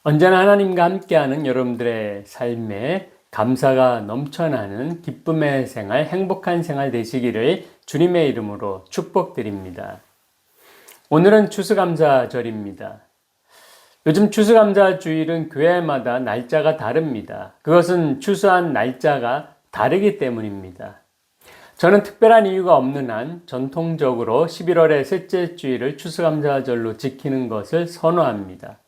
언제나 하나님과 함께하는 여러분들의 삶에 감사가 넘쳐나는 기쁨의 생활, 행복한 생활 되시기를 주님의 이름으로 축복드립니다. 오늘은 추수감사절입니다. 요즘 추수감사주일은 교회마다 날짜가 다릅니다. 그것은 추수한 날짜가 다르기 때문입니다. 저는 특별한 이유가 없는 한 전통적으로 11월의 셋째 주일을 추수감사절로 지키는 것을 선호합니다.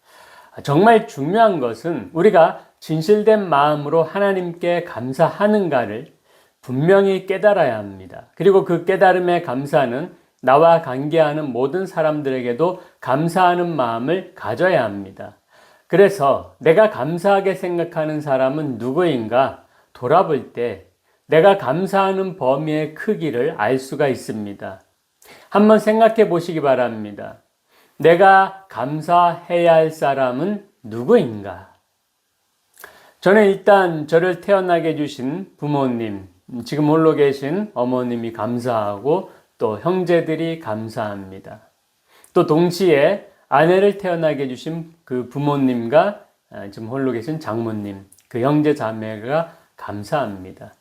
정말 중요한 것은 우리가 진실된 마음으로 하나님께 감사하는가를 분명히 깨달아야 합니다. 그리고 그 깨달음의 감사는 나와 관계하는 모든 사람들에게도 감사하는 마음을 가져야 합니다. 그래서 내가 감사하게 생각하는 사람은 누구인가 돌아볼 때 내가 감사하는 범위의 크기를 알 수가 있습니다. 한번 생각해 보시기 바랍니다. 내가 감사해야 할 사람은 누구인가? 저는 일단 저를 태어나게 해주신 부모님, 지금 홀로 계신 어머님이 감사하고 또 형제들이 감사합니다. 또 동시에 아내를 태어나게 해주신 그 부모님과 지금 홀로 계신 장모님, 그 형제 자매가 감사합니다.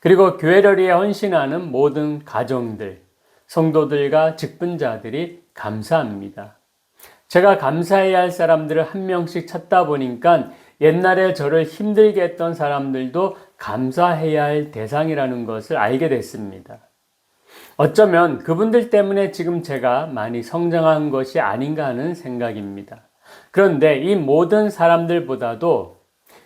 그리고 교회를 위해 헌신하는 모든 가정들, 성도들과 직분자들이 감사합니다. 제가 감사해야 할 사람들을 한 명씩 찾다 보니까 옛날에 저를 힘들게 했던 사람들도 감사해야 할 대상이라는 것을 알게 됐습니다. 어쩌면 그분들 때문에 지금 제가 많이 성장한 것이 아닌가 하는 생각입니다. 그런데 이 모든 사람들보다도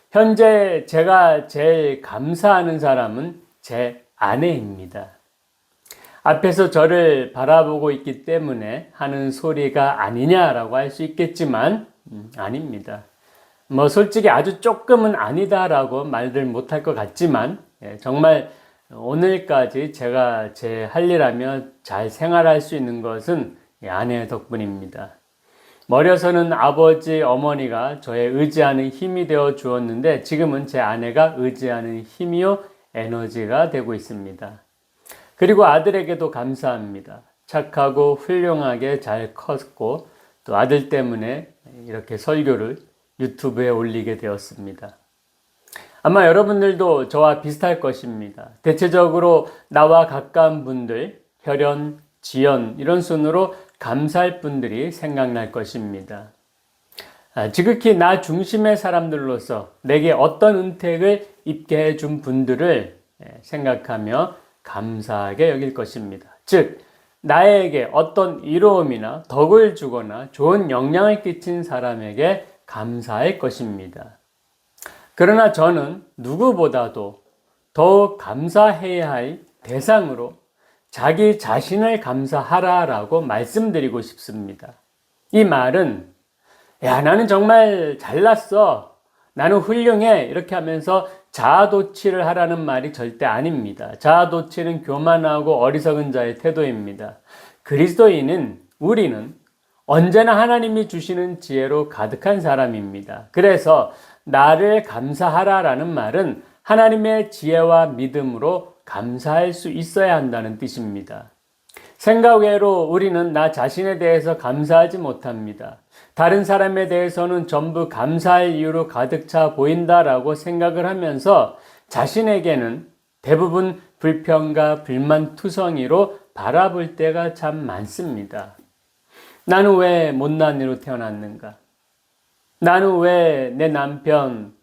현재 제가 제일 감사하는 사람은 제 아내입니다. 앞에서 저를 바라보고 있기 때문에 하는 소리가 아니냐라고 할 수 있겠지만 아닙니다. 솔직히 아주 조금은 아니다라고 말들 못할 것 같지만 정말 오늘까지 제가 제 할 일하며 잘 생활할 수 있는 것은 아내 덕분입니다. 어려서는 아버지, 어머니가 저의 의지하는 힘이 되어 주었는데 지금은 제 아내가 의지하는 힘이요 에너지가 되고 있습니다. 그리고 아들에게도 감사합니다. 착하고 훌륭하게 잘 컸고 또 아들 때문에 이렇게 설교를 유튜브에 올리게 되었습니다. 아마 여러분들도 저와 비슷할 것입니다. 대체적으로 나와 가까운 분들, 혈연, 지연 이런 순으로 감사할 분들이 생각날 것입니다. 지극히 나 중심의 사람들로서 내게 어떤 은택을 입게 해준 분들을 생각하며 감사하게 여길 것입니다. 즉, 나에게 어떤 이로움이나 덕을 주거나 좋은 영향을 끼친 사람에게 감사할 것입니다. 그러나 저는 누구보다도 더욱 감사해야 할 대상으로 자기 자신을 감사하라라고 말씀드리고 싶습니다. 이 말은 야, 나는 정말 잘났어. 나는 훌륭해. 이렇게 하면서 자아도취를 하라는 말이 절대 아닙니다. 자아도취는 교만하고 어리석은 자의 태도입니다. 그리스도인은 우리는 언제나 하나님이 주시는 지혜로 가득한 사람입니다. 그래서 나를 감사하라라는 말은 하나님의 지혜와 믿음으로 감사할 수 있어야 한다는 뜻입니다. 생각 외로 우리는 나 자신에 대해서 감사하지 못합니다. 다른 사람에 대해서는 전부 감사할 이유로 가득 차 보인다라고 생각을 하면서 자신에게는 대부분 불평과 불만투성이로 바라볼 때가 참 많습니다. 나는 왜 못난 이로 태어났는가? 나는 왜 내 남편,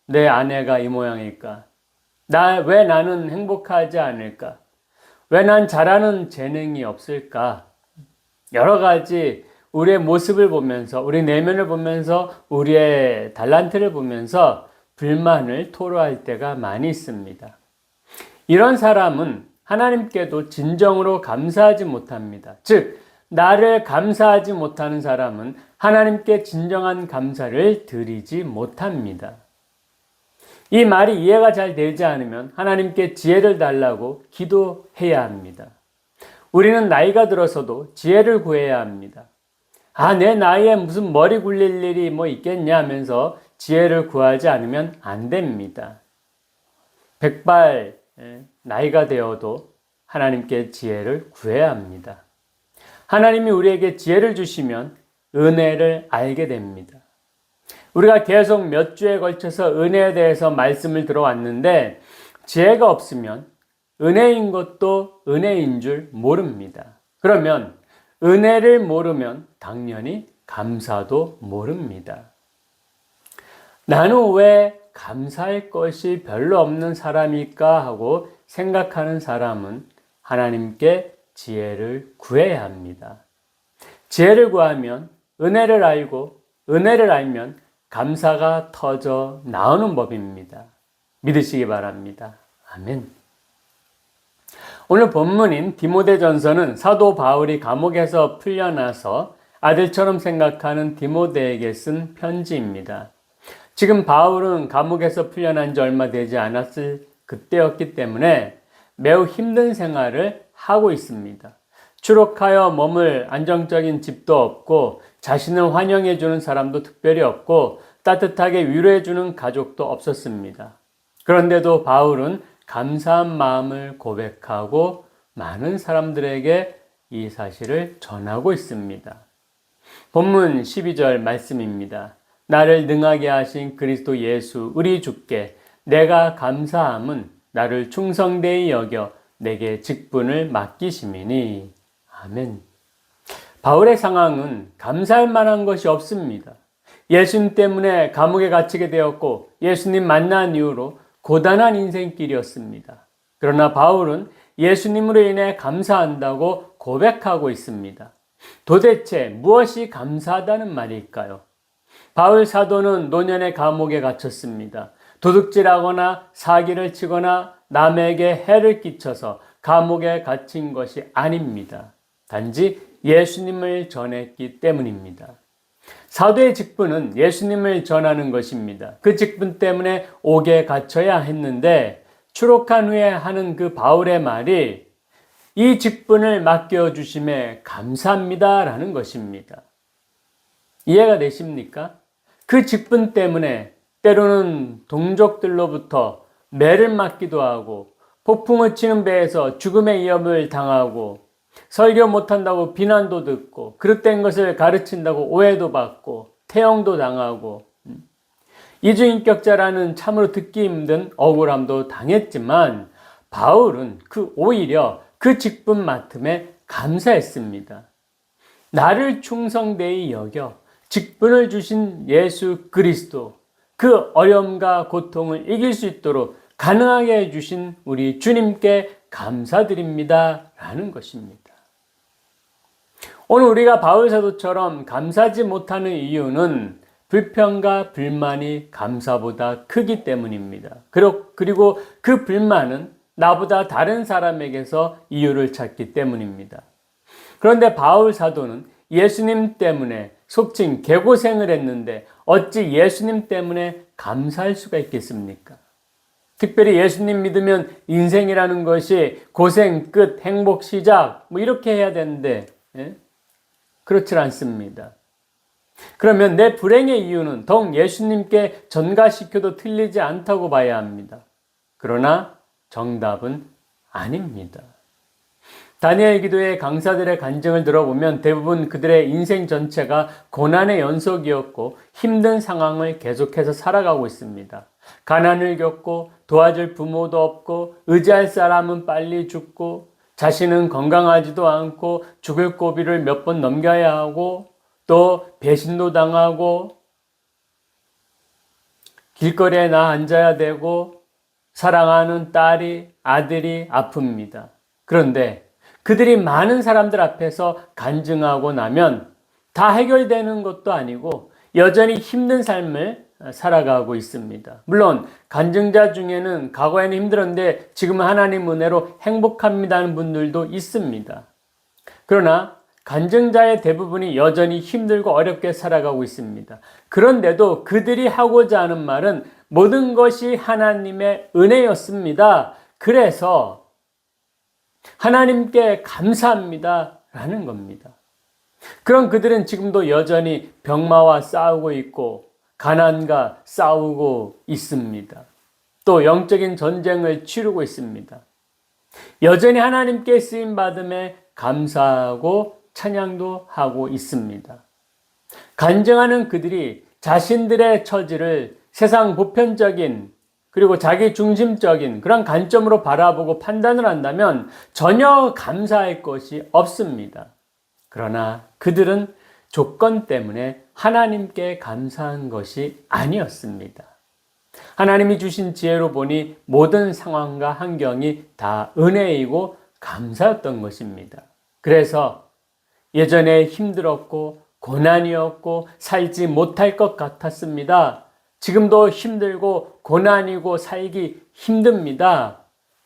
내 아내가 이 모양일까? 왜 나는 행복하지 않을까? 왜 난 잘하는 재능이 없을까? 여러 가지 우리의 모습을 보면서, 우리 내면을 보면서, 우리의 달란트를 보면서 불만을 토로할 때가 많이 있습니다. 이런 사람은 하나님께도 진정으로 감사하지 못합니다. 즉, 나를 감사하지 못하는 사람은 하나님께 진정한 감사를 드리지 못합니다. 이 말이 이해가 잘 되지 않으면 하나님께 지혜를 달라고 기도해야 합니다. 우리는 나이가 들어서도 지혜를 구해야 합니다. 내 나이에 무슨 머리 굴릴 일이 있겠냐 하면서 지혜를 구하지 않으면 안 됩니다. 백발 나이가 되어도 하나님께 지혜를 구해야 합니다. 하나님이 우리에게 지혜를 주시면 은혜를 알게 됩니다. 우리가 계속 몇 주에 걸쳐서 은혜에 대해서 말씀을 들어왔는데 지혜가 없으면 은혜인 것도 은혜인 줄 모릅니다. 그러면 은혜를 모르면 당연히 감사도 모릅니다. 나는 왜 감사할 것이 별로 없는 사람일까 하고 생각하는 사람은 하나님께 지혜를 구해야 합니다. 지혜를 구하면 은혜를 알고 은혜를 알면 감사가 터져 나오는 법입니다. 믿으시기 바랍니다. 아멘. 오늘 본문인 디모데전서는 사도 바울이 감옥에서 풀려나서 아들처럼 생각하는 디모데에게 쓴 편지입니다. 지금 바울은 감옥에서 풀려난 지 얼마 되지 않았을 그때였기 때문에 매우 힘든 생활을 하고 있습니다. 추록하여 머물 안정적인 집도 없고 자신을 환영해주는 사람도 특별히 없고 따뜻하게 위로해주는 가족도 없었습니다. 그런데도 바울은 감사한 마음을 고백하고 많은 사람들에게 이 사실을 전하고 있습니다. 본문 12절 말씀입니다. 나를 능하게 하신 그리스도 예수 우리 주께 내가 감사함은 나를 충성되이 여겨 내게 직분을 맡기심이니. 아멘. 바울의 상황은 감사할 만한 것이 없습니다. 예수님 때문에 감옥에 갇히게 되었고 예수님 만난 이후로 고단한 인생길이었습니다. 그러나 바울은 예수님으로 인해 감사한다고 고백하고 있습니다. 도대체 무엇이 감사하다는 말일까요? 바울 사도는 노년의 감옥에 갇혔습니다. 도둑질하거나 사기를 치거나 남에게 해를 끼쳐서 감옥에 갇힌 것이 아닙니다. 단지 예수님을 전했기 때문입니다. 사도의 직분은 예수님을 전하는 것입니다. 그 직분 때문에 옥에 갇혀야 했는데 추록한 후에 하는 그 바울의 말이 이 직분을 맡겨주심에 감사합니다라는 것입니다. 이해가 되십니까? 그 직분 때문에 때로는 동족들로부터 매를 맞기도 하고 폭풍을 치는 배에서 죽음의 위협을 당하고 설교 못한다고 비난도 듣고 그릇된 것을 가르친다고 오해도 받고 태형도 당하고 이주인격자라는 참으로 듣기 힘든 억울함도 당했지만 바울은 오히려 그 직분 맡음에 감사했습니다. 나를 충성되이 여겨 직분을 주신 예수 그리스도 그 어려움과 고통을 이길 수 있도록 가능하게 해주신 우리 주님께 감사드립니다 라는 것입니다. 오늘 우리가 바울 사도처럼 감사하지 못하는 이유는 불평과 불만이 감사보다 크기 때문입니다. 그리고 그 불만은 나보다 다른 사람에게서 이유를 찾기 때문입니다. 그런데 바울 사도는 예수님 때문에 속칭 개고생을 했는데 어찌 예수님 때문에 감사할 수가 있겠습니까? 특별히 예수님 믿으면 인생이라는 것이 고생 끝, 행복 시작 이렇게 해야 되는데 그렇지 않습니다. 그러면 내 불행의 이유는 더욱 예수님께 전가시켜도 틀리지 않다고 봐야 합니다. 그러나 정답은 아닙니다. 다니엘 기도의 강사들의 간증을 들어보면 대부분 그들의 인생 전체가 고난의 연속이었고 힘든 상황을 계속해서 살아가고 있습니다. 가난을 겪고 도와줄 부모도 없고 의지할 사람은 빨리 죽고 자신은 건강하지도 않고 죽을 고비를 몇 번 넘겨야 하고 또 배신도 당하고 길거리에 나 앉아야 되고 사랑하는 딸이 아들이 아픕니다. 그런데 그들이 많은 사람들 앞에서 간증하고 나면 다 해결되는 것도 아니고 여전히 힘든 삶을 살아가고 있습니다. 물론 간증자 중에는 과거에는 힘들었는데 지금은 하나님 은혜로 행복합니다는 분들도 있습니다. 그러나 간증자의 대부분이 여전히 힘들고 어렵게 살아가고 있습니다. 그런데도 그들이 하고자 하는 말은 모든 것이 하나님의 은혜였습니다. 그래서 하나님께 감사합니다 라는 겁니다. 그럼 그들은 지금도 여전히 병마와 싸우고 있고 가난과 싸우고 있습니다. 또 영적인 전쟁을 치르고 있습니다. 여전히 하나님께 쓰임받음에 감사하고 찬양도 하고 있습니다. 간증하는 그들이 자신들의 처지를 세상 보편적인 그리고 자기 중심적인 그런 관점으로 바라보고 판단을 한다면 전혀 감사할 것이 없습니다. 그러나 그들은 조건 때문에 하나님께 감사한 것이 아니었습니다. 하나님이 주신 지혜로 보니 모든 상황과 환경이 다 은혜이고 감사였던 것입니다. 그래서 예전에 힘들었고 고난이었고 살지 못할 것 같았습니다. 지금도 힘들고 고난이고 살기 힘듭니다.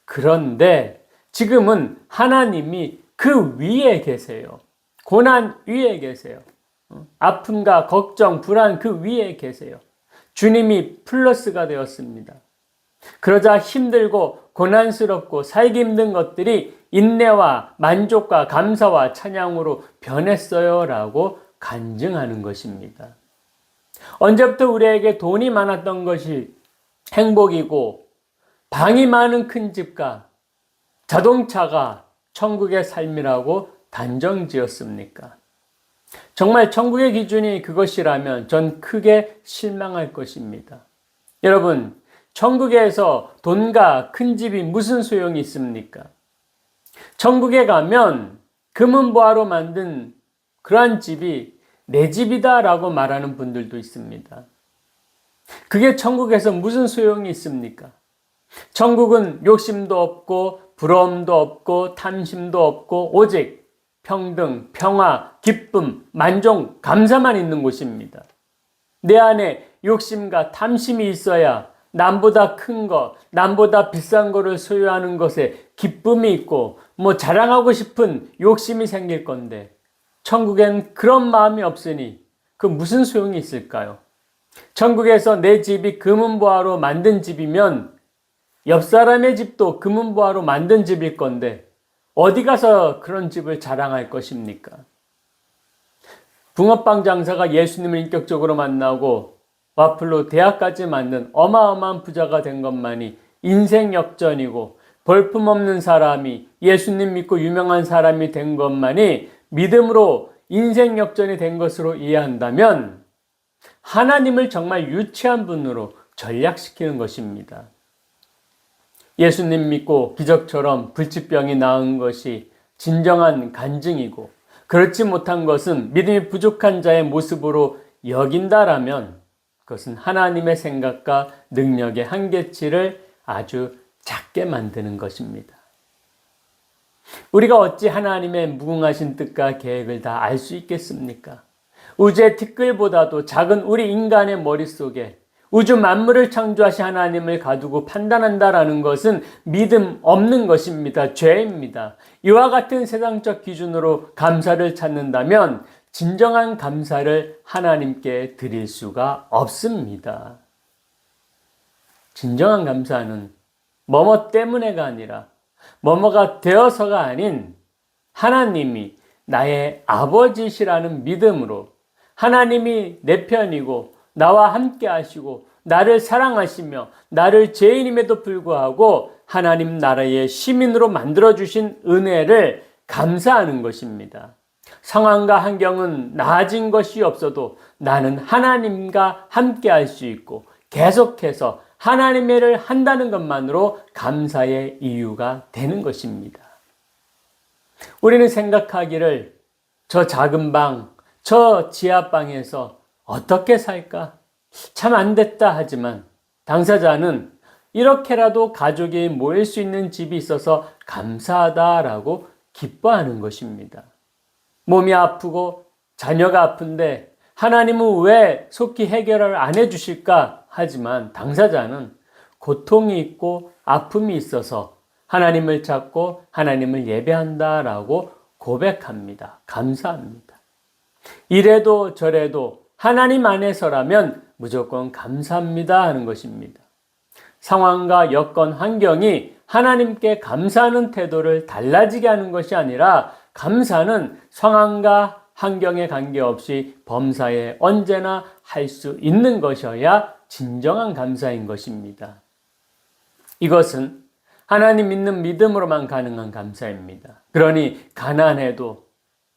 그런데 지금은 하나님이 그 위에 계세요. 고난 위에 계세요. 아픔과 걱정, 불안 그 위에 계세요. 주님이 플러스가 되었습니다. 그러자 힘들고 고난스럽고 살기 힘든 것들이 인내와 만족과 감사와 찬양으로 변했어요 라고 간증하는 것입니다. 언제부터 우리에게 돈이 많았던 것이 행복이고 방이 많은 큰 집과 자동차가 천국의 삶이라고 단정지었습니까? 정말 천국의 기준이 그것이라면 전 크게 실망할 것입니다. 여러분, 천국에서 돈과 큰 집이 무슨 소용이 있습니까? 천국에 가면 금은보화로 만든 그러한 집이 내 집이다 라고 말하는 분들도 있습니다. 그게 천국에서 무슨 소용이 있습니까? 천국은 욕심도 없고 부러움도 없고 탐심도 없고 오직 평등, 평화, 기쁨, 만족, 감사만 있는 곳입니다. 내 안에 욕심과 탐심이 있어야 남보다 큰 것, 남보다 비싼 거를 소유하는 것에 기쁨이 있고 자랑하고 싶은 욕심이 생길 건데 천국엔 그런 마음이 없으니 그 무슨 소용이 있을까요? 천국에서 내 집이 금은보화로 만든 집이면 옆 사람의 집도 금은보화로 만든 집일 건데 어디 가서 그런 집을 자랑할 것입니까? 붕어빵 장사가 예수님을 인격적으로 만나고 와플로 대학까지 만든 어마어마한 부자가 된 것만이 인생 역전이고 볼품없는 사람이 예수님 믿고 유명한 사람이 된 것만이 믿음으로 인생 역전이 된 것으로 이해한다면 하나님을 정말 유치한 분으로 전략시키는 것입니다. 예수님 믿고 기적처럼 불치병이 나은 것이 진정한 간증이고 그렇지 못한 것은 믿음이 부족한 자의 모습으로 여긴다라면 그것은 하나님의 생각과 능력의 한계치를 아주 작게 만드는 것입니다. 우리가 어찌 하나님의 무궁하신 뜻과 계획을 다 알 수 있겠습니까? 우주의 티끌보다도 작은 우리 인간의 머릿속에 우주 만물을 창조하신 하나님을 가두고 판단한다라는 것은 믿음 없는 것입니다. 죄입니다. 이와 같은 세상적 기준으로 감사를 찾는다면 진정한 감사를 하나님께 드릴 수가 없습니다. 진정한 감사는 뭐뭐 때문에가 아니라 뭐뭐가 되어서가 아닌 하나님이 나의 아버지시라는 믿음으로 하나님이 내 편이고 나와 함께 하시고 나를 사랑하시며 나를 죄인임에도 불구하고 하나님 나라의 시민으로 만들어주신 은혜를 감사하는 것입니다. 상황과 환경은 나아진 것이 없어도 나는 하나님과 함께 할 수 있고 계속해서 하나님의 일을 한다는 것만으로 감사의 이유가 되는 것입니다. 우리는 생각하기를 저 작은 방, 저 지하방에서 어떻게 살까? 참 안 됐다 하지만 당사자는 이렇게라도 가족이 모일 수 있는 집이 있어서 감사하다라고 기뻐하는 것입니다. 몸이 아프고 자녀가 아픈데 하나님은 왜 속히 해결을 안 해주실까? 하지만 당사자는 고통이 있고 아픔이 있어서 하나님을 찾고 하나님을 예배한다라고 고백합니다. 감사합니다. 이래도 저래도 하나님 안에서라면 무조건 감사합니다 하는 것입니다. 상황과 여건, 환경이 하나님께 감사하는 태도를 달라지게 하는 것이 아니라 감사는 상황과 환경에 관계없이 범사에 언제나 할 수 있는 것이어야 진정한 감사인 것입니다. 이것은 하나님 믿는 믿음으로만 가능한 감사입니다. 그러니 가난해도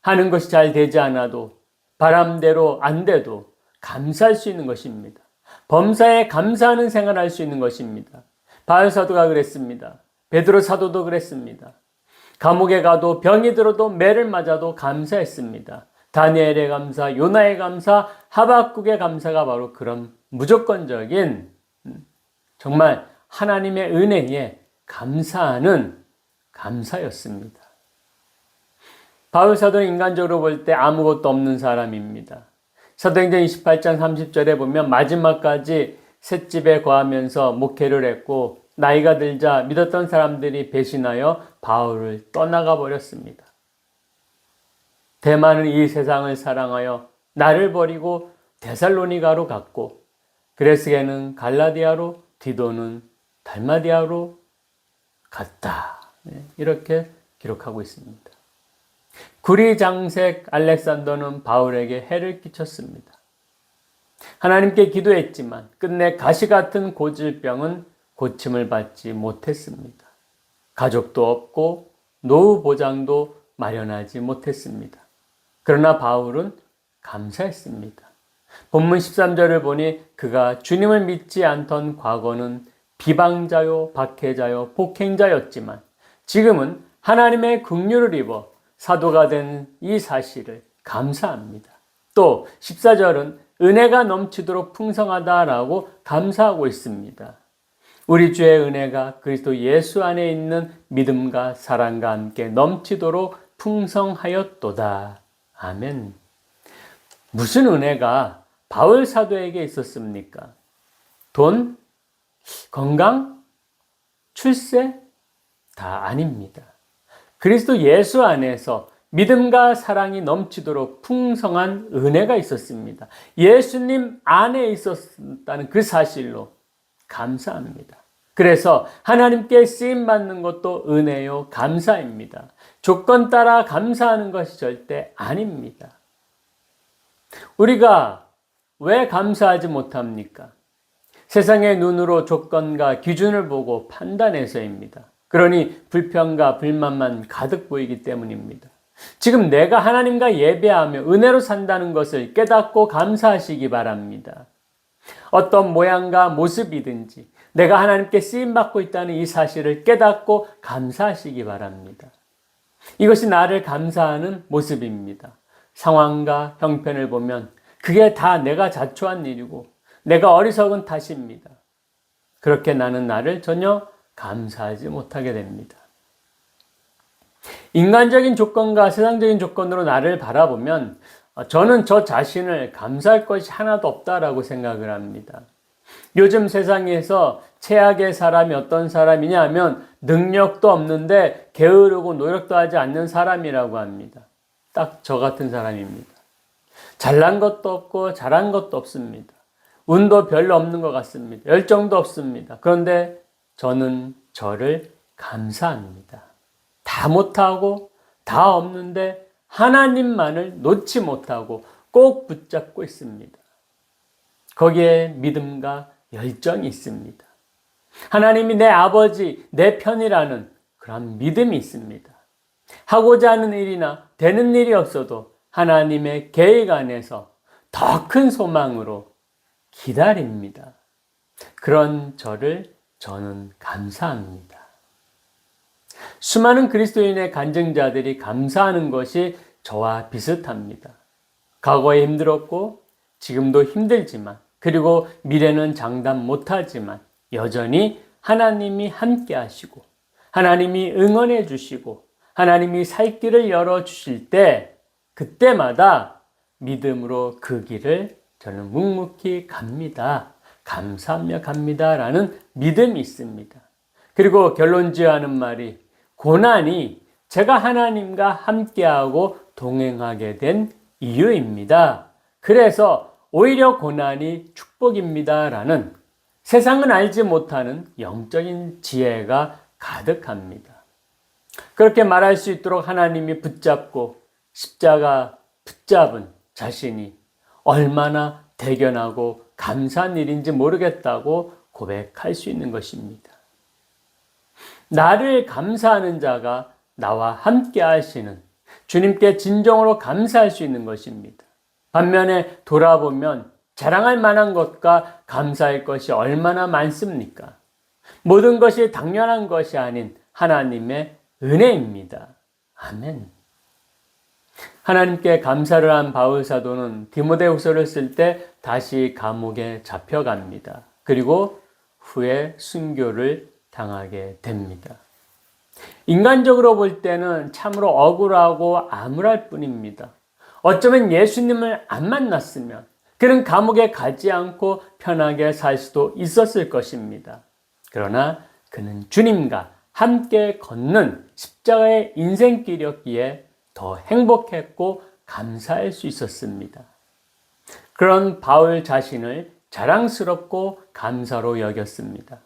하는 것이 잘 되지 않아도 바람대로 안 돼도 감사할 수 있는 것입니다. 범사에 감사하는 생활을 할 수 있는 것입니다. 바울 사도가 그랬습니다. 베드로 사도도 그랬습니다. 감옥에 가도 병이 들어도 매를 맞아도 감사했습니다. 다니엘의 감사, 요나의 감사, 하박국의 감사가 바로 그런 무조건적인 정말 하나님의 은혜에 감사하는 감사였습니다. 바울 사도는 인간적으로 볼 때 아무것도 없는 사람입니다. 사도행전 28장 30절에 보면 마지막까지 셋집에 거하면서 목회를 했고 나이가 들자 믿었던 사람들이 배신하여 바울을 떠나가 버렸습니다. 대만은 이 세상을 사랑하여 나를 버리고 데살로니가로 갔고 그레스게는 갈라디아로 디도는 달마디아로 갔다. 이렇게 기록하고 있습니다. 구리장색 알렉산더는 바울에게 해를 끼쳤습니다. 하나님께 기도했지만 끝내 가시 같은 고질병은 고침을 받지 못했습니다. 가족도 없고 노후 보장도 마련하지 못했습니다. 그러나 바울은 감사했습니다. 본문 13절을 보니 그가 주님을 믿지 않던 과거는 비방자요, 박해자요, 폭행자였지만 지금은 하나님의 긍휼을 입어 사도가 된 이 사실을 감사합니다. 또 14절은 은혜가 넘치도록 풍성하다라고 감사하고 있습니다. 우리 주의 은혜가 그리스도 예수 안에 있는 믿음과 사랑과 함께 넘치도록 풍성하였도다. 아멘. 무슨 은혜가 바울 사도에게 있었습니까? 돈? 건강? 출세? 다 아닙니다. 그리스도 예수 안에서 믿음과 사랑이 넘치도록 풍성한 은혜가 있었습니다. 예수님 안에 있었다는 그 사실로 감사합니다. 그래서 하나님께 쓰임받는 것도 은혜요 감사입니다. 조건 따라 감사하는 것이 절대 아닙니다. 우리가 왜 감사하지 못합니까? 세상의 눈으로 조건과 기준을 보고 판단해서입니다. 그러니 불평과 불만만 가득 보이기 때문입니다. 지금 내가 하나님과 예배하며 은혜로 산다는 것을 깨닫고 감사하시기 바랍니다. 어떤 모양과 모습이든지 내가 하나님께 쓰임받고 있다는 이 사실을 깨닫고 감사하시기 바랍니다. 이것이 나를 감사하는 모습입니다. 상황과 형편을 보면 그게 다 내가 자초한 일이고 내가 어리석은 탓입니다. 그렇게 나는 나를 전혀 감사하지 못하게 됩니다. 인간적인 조건과 세상적인 조건으로 나를 바라보면 저는 저 자신을 감사할 것이 하나도 없다라고 생각을 합니다. 요즘 세상에서 최악의 사람이 어떤 사람이냐 하면 능력도 없는데 게으르고 노력도 하지 않는 사람이라고 합니다. 딱 저 같은 사람입니다. 잘난 것도 없고 잘한 것도 없습니다. 운도 별로 없는 것 같습니다. 열정도 없습니다. 그런데 저는 저를 감사합니다. 다 못하고 다 없는데 하나님만을 놓지 못하고 꼭 붙잡고 있습니다. 거기에 믿음과 열정이 있습니다. 하나님이 내 아버지, 내 편이라는 그런 믿음이 있습니다. 하고자 하는 일이나 되는 일이 없어도 하나님의 계획 안에서 더 큰 소망으로 기다립니다. 그런 저를 저는 감사합니다. 수많은 그리스도인의 간증자들이 감사하는 것이 저와 비슷합니다. 과거에 힘들었고 지금도 힘들지만 그리고 미래는 장담 못하지만 여전히 하나님이 함께 하시고 하나님이 응원해 주시고 하나님이 살 길을 열어주실 때 그때마다 믿음으로 그 길을 저는 묵묵히 갑니다. 감사하며 갑니다라는 믿음이 있습니다. 그리고 결론지어야 하는 말이 고난이 제가 하나님과 함께하고 동행하게 된 이유입니다. 그래서 오히려 고난이 축복입니다라는 세상은 알지 못하는 영적인 지혜가 가득합니다. 그렇게 말할 수 있도록 하나님이 붙잡고 십자가 붙잡은 자신이 얼마나 대견하고 감사한 일인지 모르겠다고 고백할 수 있는 것입니다. 나를 감사하는 자가 나와 함께 하시는 주님께 진정으로 감사할 수 있는 것입니다. 반면에 돌아보면 자랑할 만한 것과 감사할 것이 얼마나 많습니까? 모든 것이 당연한 것이 아닌 하나님의 은혜입니다. 아멘. 하나님께 감사를 한 바울 사도는 디모데후서를 쓸 때 다시 감옥에 잡혀갑니다. 그리고 후에 순교를 당하게 됩니다. 인간적으로 볼 때는 참으로 억울하고 암울할 뿐입니다. 어쩌면 예수님을 안 만났으면 그는 감옥에 가지 않고 편하게 살 수도 있었을 것입니다. 그러나 그는 주님과 함께 걷는 십자가의 인생길이었기에 더 행복했고 감사할 수 있었습니다. 그런 바울 자신을 자랑스럽고 감사로 여겼습니다.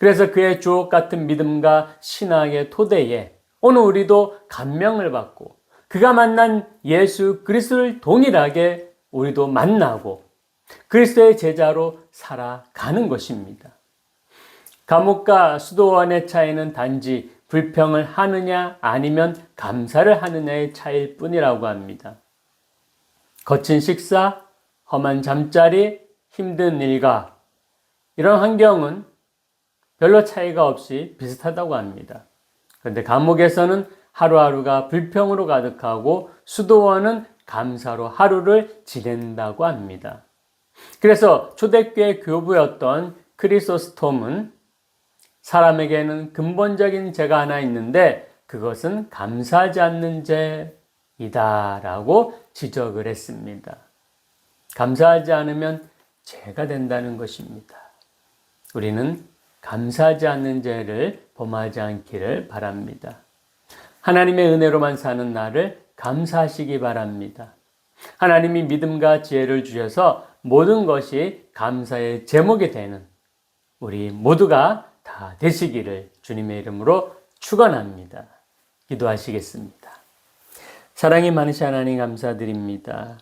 그래서 그의 주옥 같은 믿음과 신학의 토대에 오늘 우리도 감명을 받고 그가 만난 예수 그리스도를 동일하게 우리도 만나고 그리스도의 제자로 살아가는 것입니다. 감옥과 수도원의 차이는 단지 불평을 하느냐 아니면 감사를 하느냐의 차이일 뿐이라고 합니다. 거친 식사, 험한 잠자리, 힘든 일과 이런 환경은 별로 차이가 없이 비슷하다고 합니다. 그런데 감옥에서는 하루하루가 불평으로 가득하고 수도원은 감사로 하루를 지낸다고 합니다. 그래서 초대교회 교부였던 크리소스톰은 사람에게는 근본적인 죄가 하나 있는데 그것은 감사하지 않는 죄이다라고 지적을 했습니다. 감사하지 않으면 죄가 된다는 것입니다. 우리는 감사하지 않는 죄를 범하지 않기를 바랍니다. 하나님의 은혜로만 사는 나를 감사하시기 바랍니다. 하나님이 믿음과 지혜를 주셔서 모든 것이 감사의 제목이 되는 우리 모두가 다 되시기를 주님의 이름으로 축원합니다. 기도하시겠습니다. 사랑이 많으신 하나님 감사드립니다.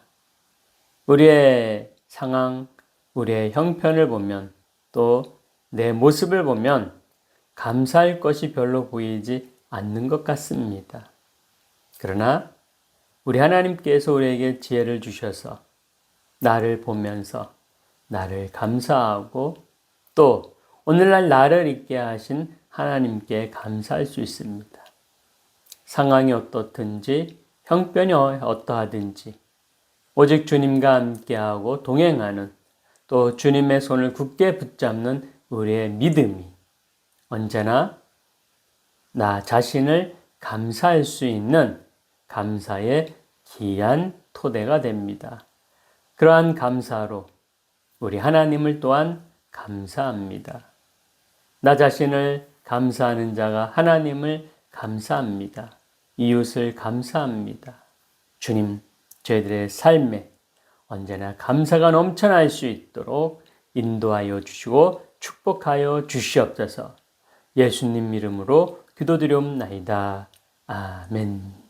우리의 상황, 우리의 형편을 보면 또 내 모습을 보면 감사할 것이 별로 보이지 않는 것 같습니다. 그러나 우리 하나님께서 우리에게 지혜를 주셔서 나를 보면서 나를 감사하고 또 오늘날 나를 있게 하신 하나님께 감사할 수 있습니다. 상황이 어떻든지 형편이 어떠하든지 오직 주님과 함께하고 동행하는 또 주님의 손을 굳게 붙잡는 우리의 믿음이 언제나 나 자신을 감사할 수 있는 감사의 귀한 토대가 됩니다. 그러한 감사로 우리 하나님을 또한 감사합니다. 나 자신을 감사하는 자가 하나님을 감사합니다. 이웃을 감사합니다. 주님, 저희들의 삶에 언제나 감사가 넘쳐날 수 있도록 인도하여 주시고 축복하여 주시옵소서. 예수님 이름으로 기도드리옵나이다. 아멘.